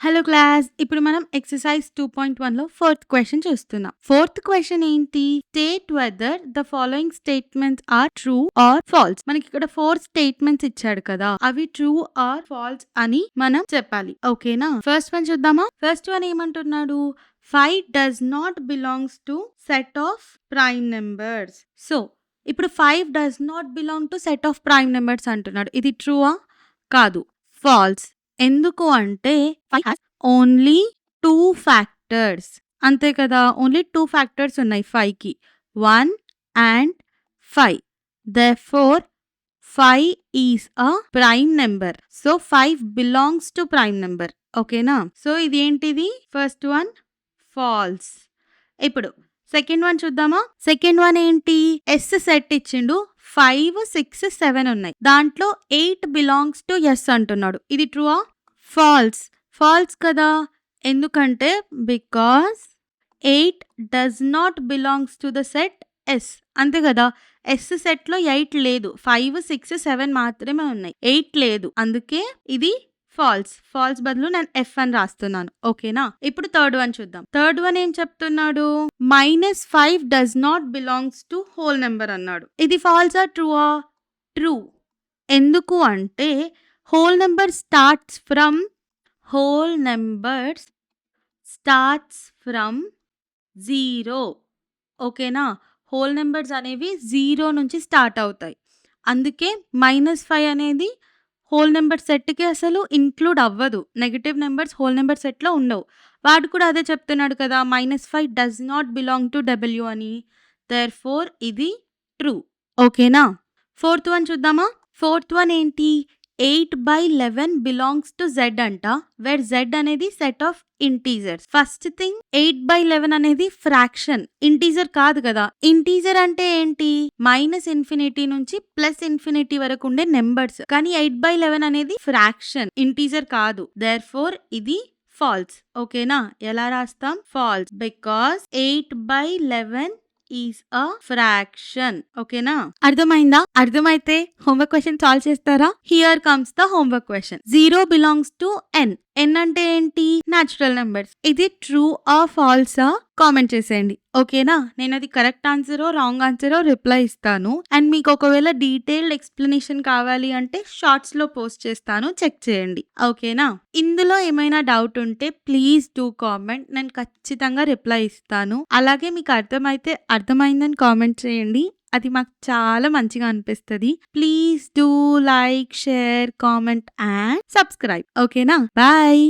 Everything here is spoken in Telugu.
Hello class. ఇప్పుడు మనం ఎక్సర్సైజ్ 2.1లో ఫోర్త్ క్వెషన్ చూస్తున్నాం. ఫోర్త్ క్వెషన్ ఏంటి? State whether the following statements are true or false. మనకి ఇక్కడ 4 స్టేట్మెంట్స్ ఇచ్చాడు కదా, అవి ట్రూ ఆర్ ఫాల్స్ అని మనం చెప్పాలి. ఓకేనా? ఫస్ట్ వన్ చూద్దామా? ఫస్ట్ వన్ ఏమంటున్నాడు? 5 does not belongs to set of prime numbers. So ఇప్పుడు 5 does not belong to set of prime numbers అంటున్నాడు. ఇది ట్రూవా? కాదు, ఫాల్స్. ఎందుకు అంటే 5 has ఓన్లీ 2 ఫ్యాక్టర్స్. అంతే కదా, ఓన్లీ 2 ఫ్యాక్టర్స్ ఉన్నాయి 5కి, 1 and 5. Therefore 5 is a prime number. So 5 belongs to prime number. ఓకేనా? సో ఇది ఏంటిది? First one falls. ఇప్పుడు సెకండ్ వన్ చూద్దామా? సెకండ్ వన్ ఏంటి? ఎస్ సెట్ ఇచ్చిండు, 5, 6, 7 ఉన్నాయి. దాంట్లో 8 బిలాంగ్స్ టు ఎస్ అంటున్నాడు. ఇది ట్రూవా? ఫాల్స్. ఫాల్స్ కదా, ఎందుకంటే because 8 does not belongs to the set S. అంతే కదా, ఎస్ సెట్లో 8 లేదు, 5, 6, 7 మాత్రమే ఉన్నాయి, 8 లేదు. అందుకే ఇది ఫాల్స్. ఫాల్స్ బదులు నేను ఎఫ్ అని రాస్తున్నాను. ఓకేనా? ఇప్పుడు థర్డ్ వన్ చూద్దాం. థర్డ్ వన్ ఏం చెప్తున్నాడు? -5 does not belongs to whole number అన్నాడు. ఇది ఫాల్సా ట్రూవా? ట్రూ. ఎందుకు అంటే హోల్ నెంబర్ స్టార్ట్స్ ఫ్రమ్ 0. ఓకేనా? హోల్ నెంబర్స్ అనేవి 0 నుంచి స్టార్ట్ అవుతాయి. అందుకే -5 అనేది హోల్ నెంబర్ సెట్‌కి అసలు ఇంక్లూడ్ అవ్వదు. నెగెటివ్ నెంబర్స్ హోల్ నెంబర్ సెట్‌లో ఉండవు. వాడు కూడా అదే చెప్తున్నాడు కదా, -5 does not belong to W అని. దేర్‌ఫోర్ ఇది ట్రూ. ఓకేనా? ఫోర్త్ వన్ చూద్దామా? ఫోర్త్ వన్ ఏంటి? 8/11 బిలాంగ్స్ టు జెడ్ అంట, వేర్ జెడ్ అనేది set of integers. First thing, 8/11 అనేది ఫ్రాక్షన్, ఇంటీజర్ కాదు కదా. ఇంటీజర్ అంటే ఏంటి? -∞ నుంచి +∞ వరకు ఉండే నెంబర్స్. కానీ 8/11 అనేది ఫ్రాక్షన్, ఇంటీజర్ కాదు. దేర్‌ఫోర్ ఇది ఫాల్స్. ఓకేనా? ఎలా రాస్తాం? False, because 8/11 is a fraction. ఓకేనా? అర్థమైందా? అర్థమైతే హోంవర్క్ క్వశ్చన్ సాల్వ్ చేస్తారా? Here comes the homework question. 0 belongs to N. N అంటే ఏంటి? Natural numbers. ఇది ట్రూ ఆర్ ఫాల్సా? కామెంట్ చేసేయండి. ఓకేనా? నేను అది కరెక్ట్ ఆన్సరో రాంగ్ ఆన్సరో రిప్లై ఇస్తాను. అండ్ మీకు ఒకవేళ డీటెయిల్డ్ ఎక్స్ప్లెనేషన్ కావాలి అంటే షార్ట్స్ లో పోస్ట్ చేస్తాను, చెక్ చేయండి. ఓకేనా? ఇందులో ఏమైనా డౌట్ ఉంటే ప్లీజ్ డూ కామెంట్, నేను ఖచ్చితంగా రిప్లై ఇస్తాను. అలాగే మీకు అర్థమైందని కామెంట్ చేయండి, అది మాకు చాలా మంచిగా అనిపిస్తుంది. Please do like, share, comment and subscribe. ఓకేనా? బాయ్.